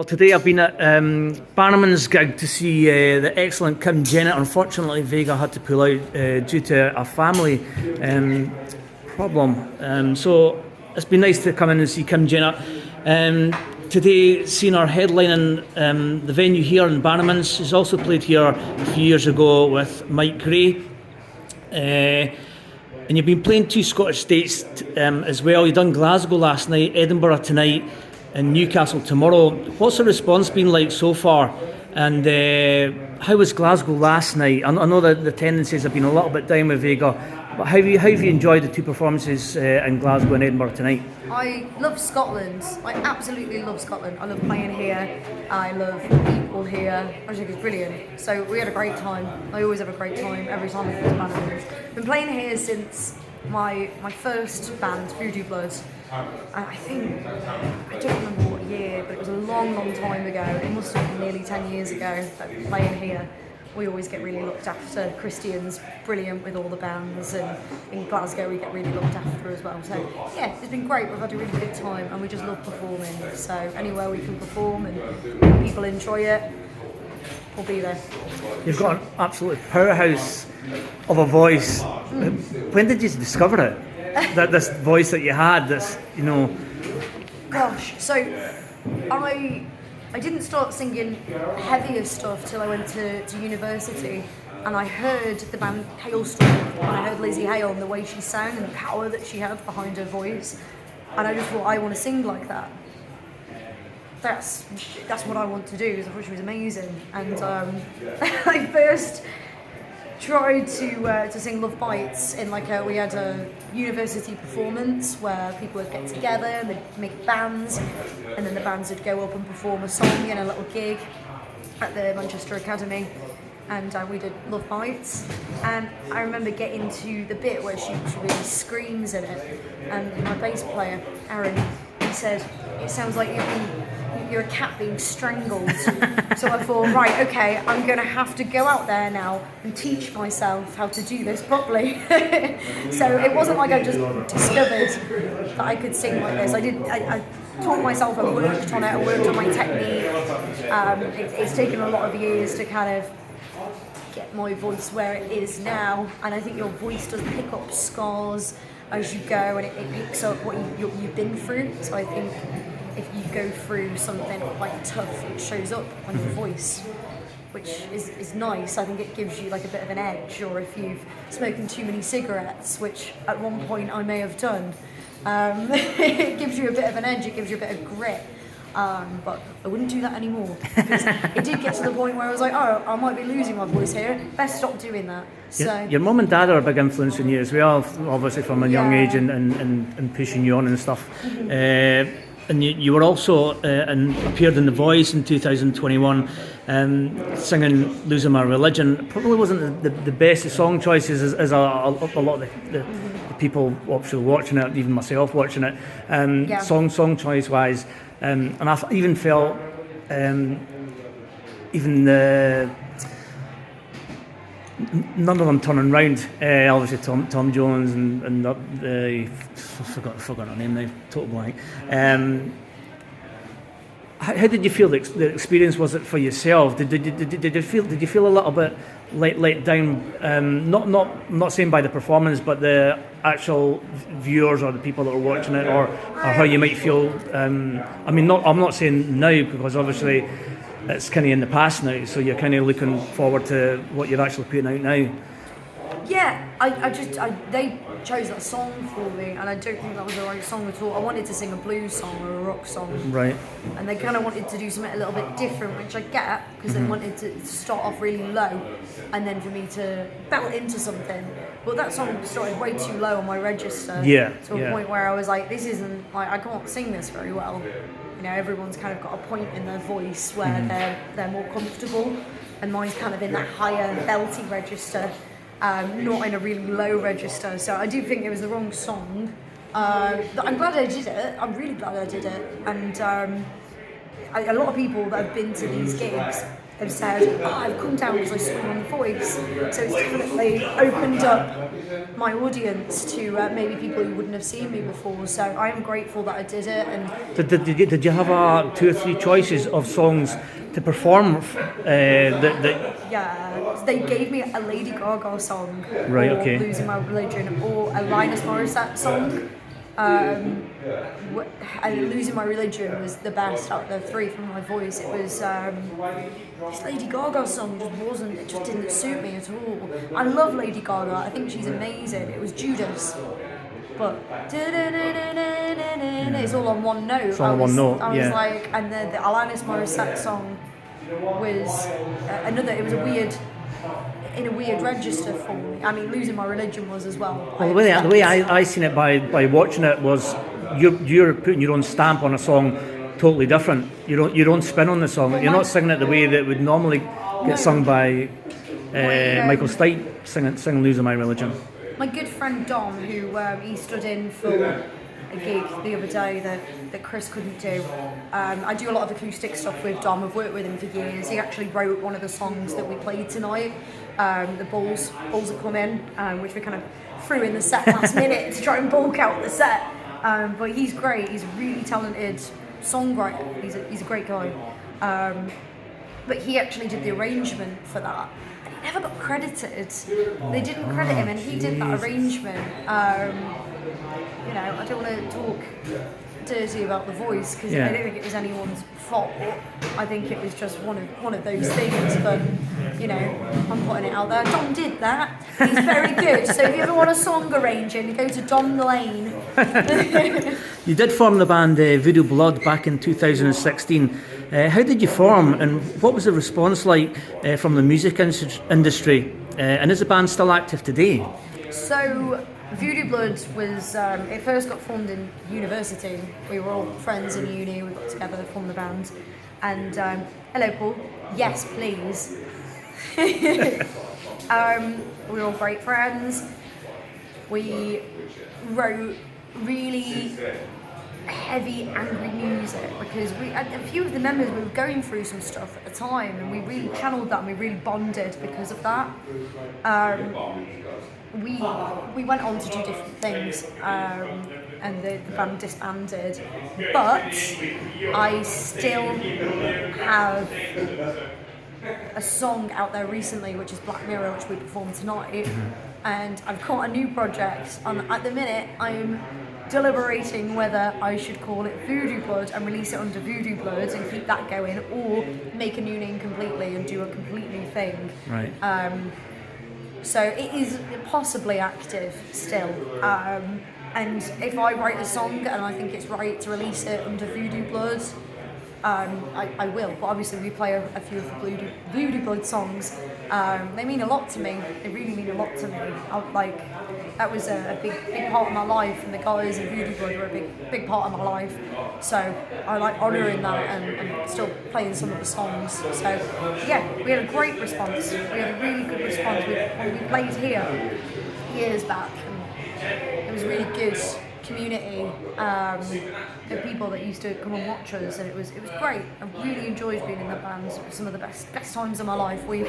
Well, today I've been at Bannermans gig to see the excellent Jennett. Unfortunately, Vega had to pull out due to a family problem. So it's been nice to come in and see Jennett. Today, seeing her headlining the venue here in Bannermans. She's also played here a few years ago with Mike Gray. And you've been playing two Scottish dates as well. You've done Glasgow last night, Edinburgh tonight, and Newcastle tomorrow. What's the response been like so far? And how was Glasgow last night? I know that the tendencies have been a little bit down with Vega, but how have you enjoyed the two performances in Glasgow and Edinburgh tonight? I love Scotland. I absolutely love Scotland. I love playing here. I love the people here. I think it's brilliant. So we had a great time. I always have a great time every time I go to Bannermans. Been playing here since my first band, Voodoo Blood. And I don't remember what year, but it was a long, long time ago. It must have been nearly 10 years ago that we playing here. We always get really looked after. Christian's brilliant with all the bands, and in Glasgow we get really looked after as well. So yeah, it's been great. We've had a really good time, and we just love performing. So anywhere we can perform and people enjoy it, we'll be there. You've got an absolute powerhouse of a voice. When did you discover it? That this voice that you had, Gosh, so I didn't start singing heavier stuff till I went to university, and I heard the band Hailstorm, and I heard Lizzie Hale and the way she sang and the power that she had behind her voice, and I just thought, I want to sing like that. That's what I want to do. I thought she was amazing, and I first tried to sing Love Bites in we had a university performance where people would get together and they'd make bands, and then the bands would go up and perform a song in a little gig at the Manchester Academy, and we did Love Bites, and I remember getting to the bit where she really screams in it, and my bass player Aaron, he said, "It sounds like you're a cat being strangled." So I thought, right, okay, I'm going to have to go out there now and teach myself how to do this properly. So it wasn't like I just discovered that I could sing like this. I taught myself, I worked on it, I worked on my technique. It's taken a lot of years to kind of get my voice where it is now, and I think your voice does pick up scars as you go, and it picks up what you've been through. So I think if you go through something quite tough, it shows up on your voice, which is nice. I think it gives you like a bit of an edge, or if you've smoken too many cigarettes, which at one point I may have done, it gives you a bit of an edge, it gives you a bit of grit. But I wouldn't do that anymore, because it did get to the point where I was like, oh, I might be losing my voice here, best stop doing that. So your mum and dad are a big influence on you as well, obviously from a young age, and pushing you on and stuff. And you were also appeared in The Voice in 2021, singing "Losing My Religion." Probably wasn't the best of song choices as a lot of the people actually watching it, even myself watching it. Song choice wise, and I even felt even none of them turning round. Obviously, Tom Jones and forgot her name now. Total blank. How did you feel the experience? Was it for yourself? Did you feel a little bit let down? Not saying by the performance, but the actual viewers or the people that were watching it, or how you might feel. I'm not saying now, because obviously it's kind of in the past now, so you're kind of looking forward to what you're actually putting out now. Yeah, they chose that song for me, and I don't think that was the right song at all. I wanted to sing a blues song or a rock song. Right. And they kind of wanted to do something a little bit different, which I get, because they wanted to start off really low, and then for me to belt into something. But that song started way too low on my register. To a point where I was like, this isn't, I can't sing this very well. Everyone's kind of got a point in their voice where they're more comfortable, and mine's kind of in that higher belty register, not in a really low register. So I do think it was the wrong song. But I'm glad I did it. I'm really glad I did it. And a lot of people that have been to these gigs have said, I've come down because I saw you on The Voice. So it's definitely opened up my audience to maybe people who wouldn't have seen me before. So I am grateful that I did it. And Did you have 2 or 3 choices of songs to perform? yeah, they gave me a Lady Gaga song, Right, or okay. Losing My Religion, or a Linus Morissette song. And Losing My Religion was the best out of the 3 from My Voice. It was this Lady Gaga song just didn't suit me at all. I love Lady Gaga, I think she's amazing. It was Judas, but it's all on one note. It's all on one note, I was yeah. like, and the Alanis Morissette song was another. It was in a weird register for me. I mean, Losing My Religion was as well. Well, the way I seen it by watching it was you're putting your own stamp on a song, totally different. Your own spin on the song. You're not singing it the way that would normally get sung by Michael Stipe singing "Losing My Religion." My good friend Dom, who he stood in for a gig the other day that Chris couldn't do. I do a lot of acoustic stuff with Dom. I've worked with him for years. He actually wrote one of the songs that we played tonight, the Balls That Come In, which we kind of threw in the set last minute to try and bulk out the set. But he's great. He's a really talented songwriter. He's a great guy. But he actually did the arrangement for that. And he never got credited. They didn't credit him, and he did that arrangement. I don't want to talk dirty about The Voice because I don't think it was anyone's fault. I think it was just one of those things. But I'm putting it out there. Dom did that. He's very good. So if you ever want a song arranging, go to Dom Lane. You did form the band Voodoo Blood back in 2016. How did you form, and what was the response like from the music industry? And is the band still active today? So Voodoo Blood was, it first got formed in university. We were all friends in uni, we got together to form the band. And, hello Paul, yes please. We were all great friends. We wrote really heavy, angry music because a few of the members we were going through some stuff at the time, and we really channeled that and we really bonded because of that. We went on to do different things, and the band disbanded, but I still have a song out there recently which is Black Mirror, which we performed tonight, and I've got a new project, and at the minute I'm deliberating whether I should call it Voodoo Blood and release it under Voodoo Blood and keep that going, or make a new name completely and do a complete new thing. Right. So it is possibly active still. And if I write a song and I think it's right to release it under Voodoo Blood, I will. But obviously we play a few of the Voodoo Blood songs. They mean a lot to me. They really mean a lot to me. That was a big part of my life, and the guys in Voodoo Blood were a big part of my life. So I like honouring that and still playing some of the songs. So yeah, we had a great response. We had a really good response. When we played here years back, and it was really good community of people that used to come and watch us, and it was great. I really enjoyed being in the band. It was some of the best times of my life. We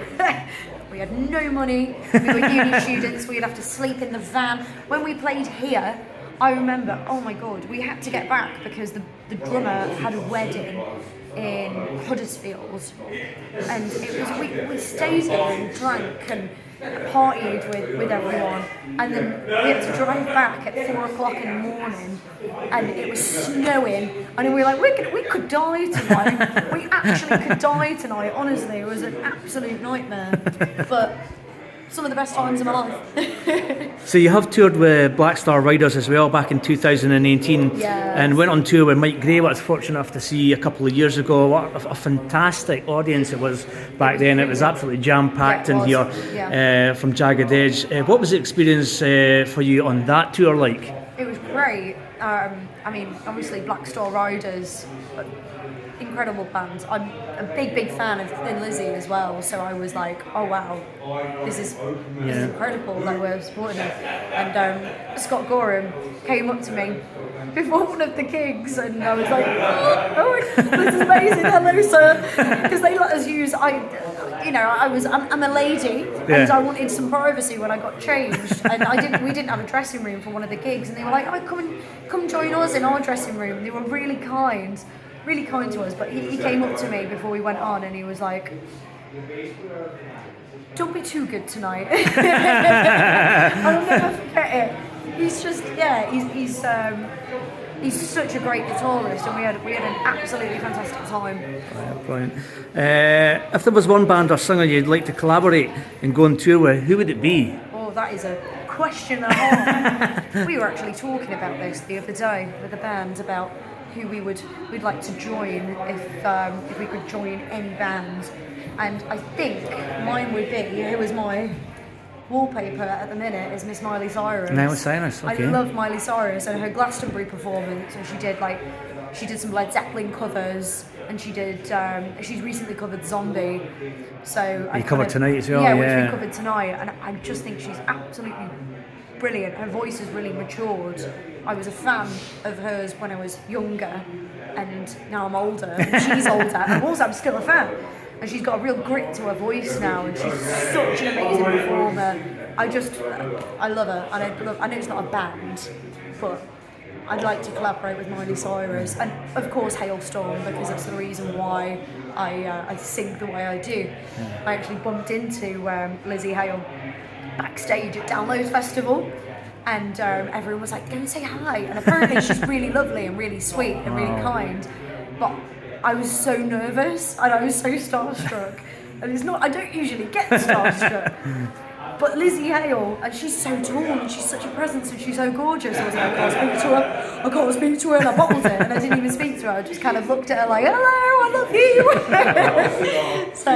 had no money. We were uni students. We'd have to sleep in the van. When we played here, I remember, oh my god, we had to get back because the drummer had a wedding in Huddersfield, and it was we stayed here and drank and partied with everyone, and then we had to drive back at 4 o'clock in the morning, and it was snowing, and we were like, we could die tonight. We actually could die tonight. Honestly, it was an absolute nightmare, but some of the best times of my life. So you have toured with Black Star Riders as well back in 2018, Yes. and went on tour with Mike Gray, what I was fortunate enough to see a couple of years ago. What a fantastic audience it was back then. It was absolutely jam-packed Yeah, in it here was. Yeah. from Jagged Edge. What was the experience for you on that tour like? It was great. I mean, obviously Black Star Riders, incredible band. I'm a big fan of Thin Lizzy as well, so I was like, oh wow, this is incredible that we're supporting them. And Scott Gorham came up to me before one of the gigs, and I was like, oh, this is amazing, hello sir, because they let us use, I'm a lady, and I wanted some privacy when I got changed, and we didn't have a dressing room for one of the gigs, and they were like, oh, come join us in our dressing room, and they were really kind to us, but he came up to me before we went on, and he was like, don't be too good tonight. I'll never forget it. He's just, he's such a great guitarist, and we had an absolutely fantastic time. Brilliant. If there was one band or singer you'd like to collaborate and go on tour with, who would it be? Oh, that is a question and a half. We were actually talking about this the other day with the band about who we'd like to join if we could join any band, and I think mine would be, who is my wallpaper at the minute, is Miss Miley Cyrus. Miley Cyrus, okay. I love Miley Cyrus, and her Glastonbury performance, and she did some Led Zeppelin covers, and she's recently covered Zombie. So you covered Tonight as well, yeah. Which we covered tonight, and I just think she's absolutely brilliant. Her voice has really matured. I was a fan of hers when I was younger, and now I'm older, and she's older, and also I'm still a fan. And she's got a real grit to her voice now, and she's such an amazing performer. I love her, and I know it's not a band, but I'd like to collaborate with Miley Cyrus, and of course Hailstorm, because that's the reason why I sing the way I do. I actually bumped into Lizzie Hale backstage at Downloads Festival, and everyone was like, go and say hi, and apparently she's really lovely and really sweet and really kind, but I was so nervous and I was so starstruck, and I don't usually get starstruck, but Lizzie Hale, and she's so tall and she's such a presence and she's so gorgeous, I was like, I can't speak to her, and I bottled it, and I didn't even speak to her, I just kind of looked at her like, hello, I love you. So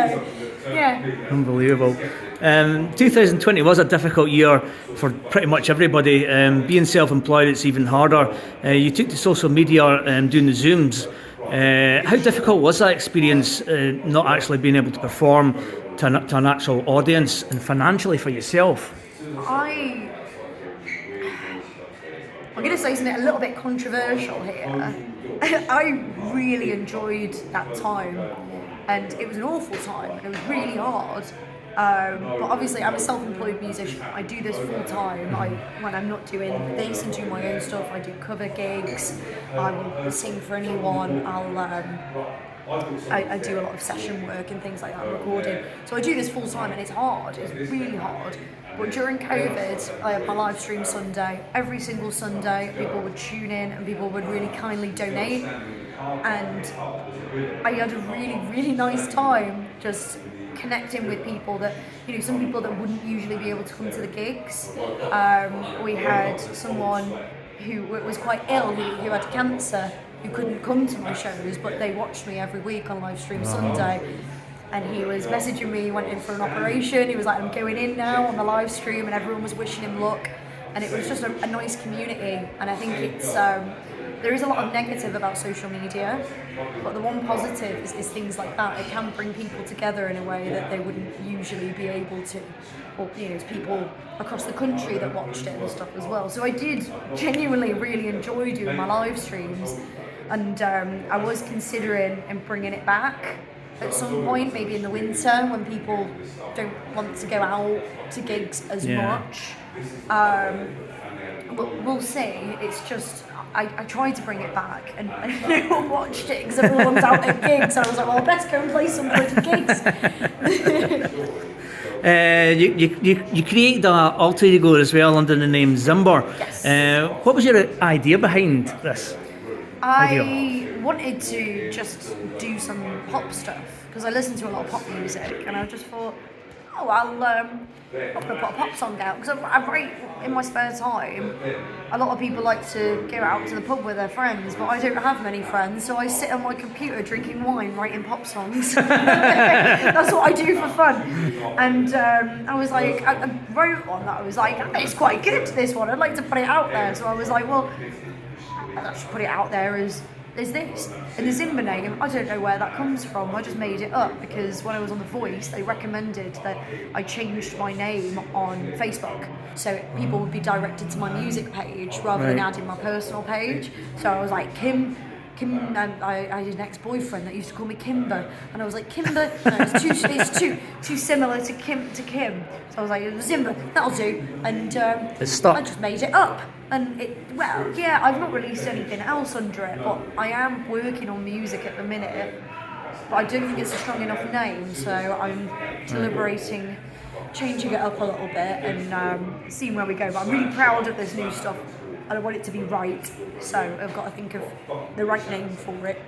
yeah, unbelievable. 2020 was a difficult year for pretty much everybody. Being self-employed, it's even harder. You took to social media doing the Zooms. How difficult was that experience, not actually being able to perform to an actual audience, and financially for yourself? I'm going to say something a little bit controversial here. I really enjoyed that time, and it was an awful time, and it was really hard. But obviously I'm a self-employed musician. I do this full time. When I'm not doing this and doing my own stuff, I do cover gigs, I will sing for anyone, I do a lot of session work and things like that, recording. So I do this full time, and it's hard, it's really hard. But during COVID, I had my live stream Sunday. Every single Sunday, people would tune in and people would really kindly donate. And I had a really, really nice time just connecting with people that, some people that wouldn't usually be able to come to the gigs. We had someone who was quite ill, who had cancer, who couldn't come to my shows, but they watched me every week on live stream Sunday. And he was messaging me, he went in for an operation, he was like, I'm going in now on the live stream, and everyone was wishing him luck. And it was just a nice community, and I think it's there is a lot of negative about social media, but the one positive is things like that. It can bring people together in a way that they wouldn't usually be able to, or there's people across the country that watched it and stuff as well. So I did genuinely really enjoy doing my live streams, and I was considering bringing it back at some point, maybe in the winter when people don't want to go out to gigs as much. We'll see. It's just I tried to bring it back, and no one watched it because everyone's out at gigs. So I was like, well, let's go and play some bloody gigs. You created an alter ego as well under the name Zimber. Yes. What was your idea behind this? I wanted to just do some pop stuff because I listen to a lot of pop music, and I just thought, oh, I'll put a pop song out, because I write in my spare time. A lot of people like to go out to the pub with their friends, but I don't have many friends, so I sit on my computer drinking wine, writing pop songs. That's what I do for fun. And I was like, I wrote one that I was like, it's quite good, this one, I'd like to put it out there. So I was like, well, I should put it out there as there's this. And the Zimba name, I don't know where that comes from. I just made it up because when I was on The Voice, they recommended that I changed my name on Facebook. So people would be directed to my music page rather than adding my personal page. So I was like, Kim, I had an ex-boyfriend that used to call me Kimber, and I was like, Kimber, no, it's too similar to Kim. So I was like, Zimba, that'll do, and It's stuck. I just made it up, and I've not released anything else under it, but I am working on music at the minute, but I don't think it's a strong enough name, so I'm deliberating, changing it up a little bit, and seeing where we go. But I'm really proud of this new stuff. I want it to be right, so I've got to think of the right name for it.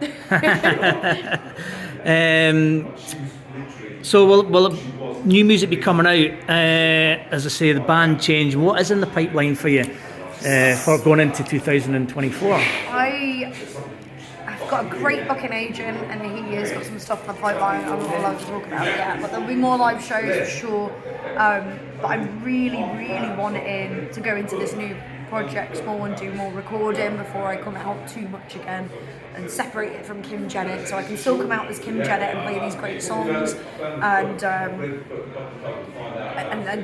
So will new music be coming out? As I say, the band change. What is in the pipeline for you for going into 2024? I've got a great booking agent, and he has got some stuff in the pipeline I'm not allowed to talk about yet, but there'll be more live shows for sure. But I'm really, really wanting to go into this new project more and do more recording before I come out too much again and separate it from Kim Jennett, so I can still come out as Kim Jennett and play these great songs and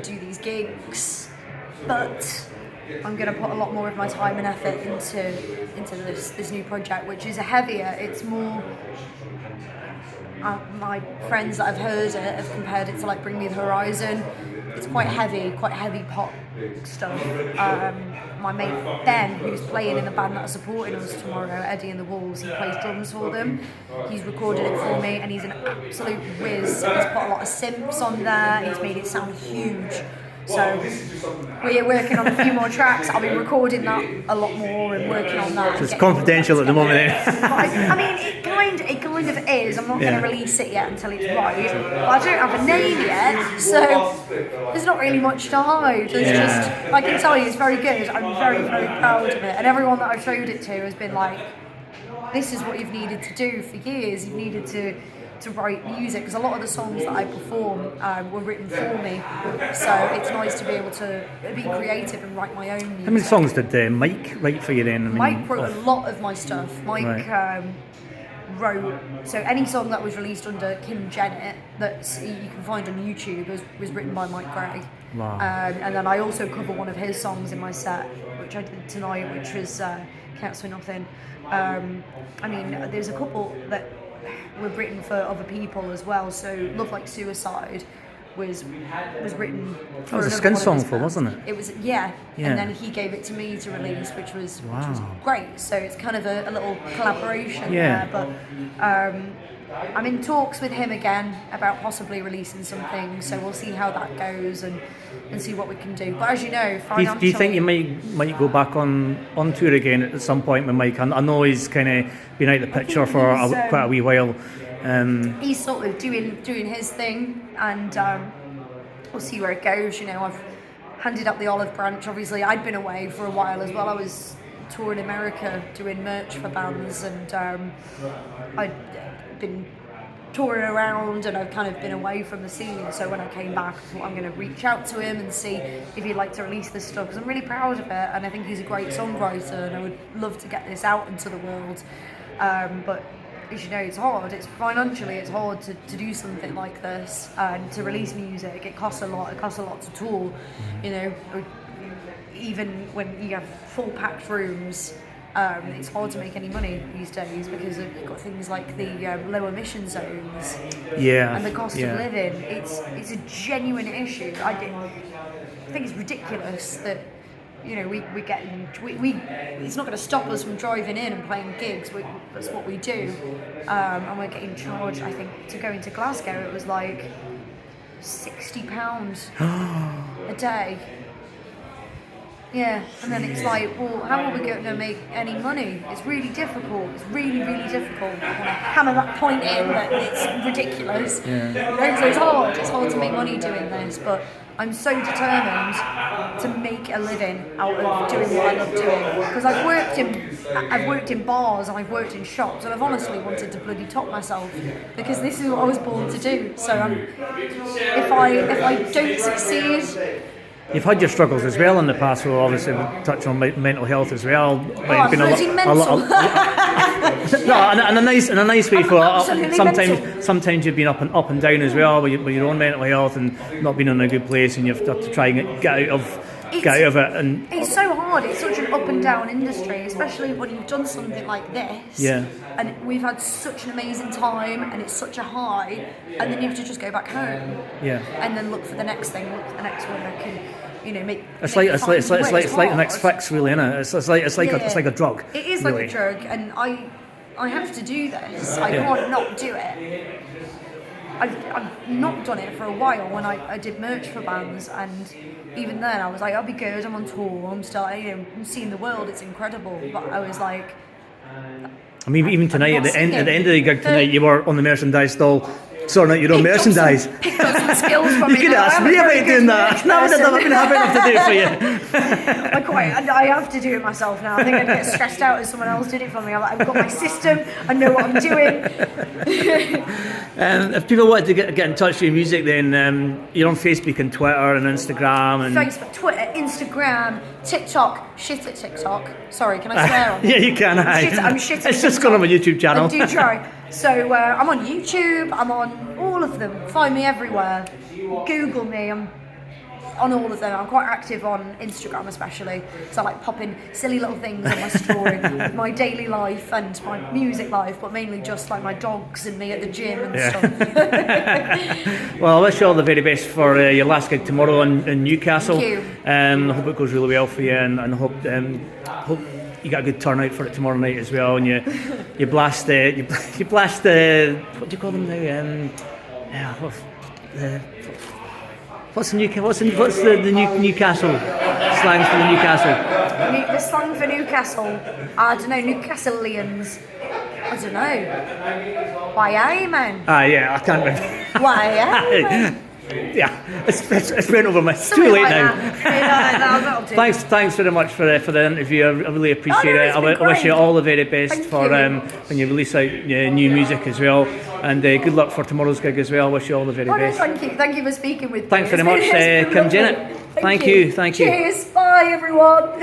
do these gigs, but I'm going to put a lot more of my time and effort into this new project, which is heavier. It's more my friends that I've heard it have compared it to like Bring Me the Horizon. It's quite heavy pop stuff. My mate Ben, who's playing in the band that are supporting us tomorrow, Eddie and the Wolves, he plays drums for them. He's recorded it for me, and he's an absolute whiz. And he's put a lot of synths on there. He's made it sound huge. So we're working on a few more tracks. I'll be recording that a lot more and working on that. So it's confidential at the moment. I mean, it kind of is. I'm not going to release it yet until it's right. But I don't have a name yet, so there's not really much to hide. There's just, I can tell you, it's very good. I'm very, very proud of it. And everyone that I've showed it to has been like, this is what you've needed to do for years. You've needed to write music, because a lot of the songs that I perform were written for me, so it's nice to be able to be creative and write my own music. How many songs did Mike write for you then? Mike wrote a lot of my stuff. Mike wrote, so any song that was released under Kim Jennett that you can find on YouTube was written by Mike Gray. Wow. And then I also cover one of his songs in my set, which I did tonight, which was Counts for Nothing. I mean, there's a couple that were written for other people as well. So Love Like Suicide was written for that was a Skin song for, wasn't it? It was, yeah. And then he gave it to me to release, which was great. So it's kind of a little collaboration there. But I'm in talks with him again about possibly releasing something, so we'll see how that goes and see what we can do. But as you know, financially... Do you think you might go back on tour again at some point with Mike? I know he's kind of been out of the picture for quite a wee while. He's sort of doing his thing, and we'll see where it goes. You know, I've handed up the olive branch. Obviously, I'd been away for a while as well. I was touring America doing merch for bands, and I'd been touring around, and I've kind of been away from the scene. So when I came back, I thought I'm going to reach out to him and see if he'd like to release this stuff, because I'm really proud of it, and I think he's a great songwriter, and I would love to get this out into the world. But as you know, it's hard. It's financially, it's hard to do something like this and to release music. It costs a lot. It costs a lot to tour. You know, even when you have full packed rooms. It's hard to make any money these days because you've got things like the low emission zones and the cost of living. It's a genuine issue. I think it's ridiculous that, you know, we it's not going to stop us from driving in and playing gigs. That's what we do, and we're getting charged. I think to go into Glasgow it was like £60 a day. Yeah, and then it's like, well, how are we going to make any money? It's really difficult. It's really, really difficult. I'm going to hammer that point in that it's ridiculous. Yeah. You know, so it's hard. It's hard to make money doing this, but I'm so determined to make a living out of doing what I love doing. Because I've worked in bars and I've worked in shops, and I've honestly wanted to bloody top myself because this is what I was born to do. So if I don't succeed, You've had your struggles as well in the past. We'll obviously touch on mental health as well. I'm bloody mental. No, in a nice way. For Absolutely mental. sometimes you've been up and down as well with your own mental health and not been in a good place, and you've got to try and get out of it. And it's so hard. It's such an up and down industry, especially when you've done something like this. Yeah. And we've had such an amazing time, and it's such a high, and then you have to just go back home. Yeah. And then look for the next thing, look for the next work, and make. It's like the next fix, really, isn't it? It's like a drug. It is really. like a drug, and I have to do this. I can't not do it. I've not done it for a while when I did merch for bands, and even then I was like, I'll be good, I'm on tour, I'm still, I'm seeing the world, it's incredible. But I was like, I mean, even tonight at the end of the gig tonight, you were on the merchandise stall sorting out your own merchandise. Picked up some skills from you could ask me about doing that. No, I've been happy enough to do it for you. I have to do it myself now. I think I'd get stressed out if someone else did it for me. I've got my system, I know what I'm doing. If people wanted to get in touch with your music, then you're on Facebook and Twitter and Instagram. And Facebook, Twitter, Instagram, TikTok. Shit at TikTok. Sorry, can I swear on Yeah, you can. I'm shit at It's just gone on my YouTube channel. I do try. So I'm on YouTube, I'm on all of them. Find me everywhere. Google me, I'm on all of them. I'm quite active on Instagram especially. So I like popping silly little things on my story with my daily life and my music life, but mainly just like my dogs and me at the gym and stuff. Well, I wish you all the very best for your last gig tomorrow in Newcastle. Thank you. I hope it goes really well for you, and I hope you got a good turnout for it tomorrow night as well, and you blast what do you call them now? What's the Newcastle slang for the Newcastle? The slang for Newcastle, I don't know, Newcastleians. I don't know. Why, aye, man? Yeah, I can't remember. Why, aye, man? Yeah, it's went over my. It's too Something late like now. that. Yeah, Thanks very much for the interview. I really appreciate it. It's been I wish you great. all the very best Thank for you. when you release out new music as well. And good luck for tomorrow's gig as well. I wish you all the very best. Thank you for speaking with me. Thanks very much, It's been Kim lovely. Jennett. Thank you. Cheers. Bye, everyone.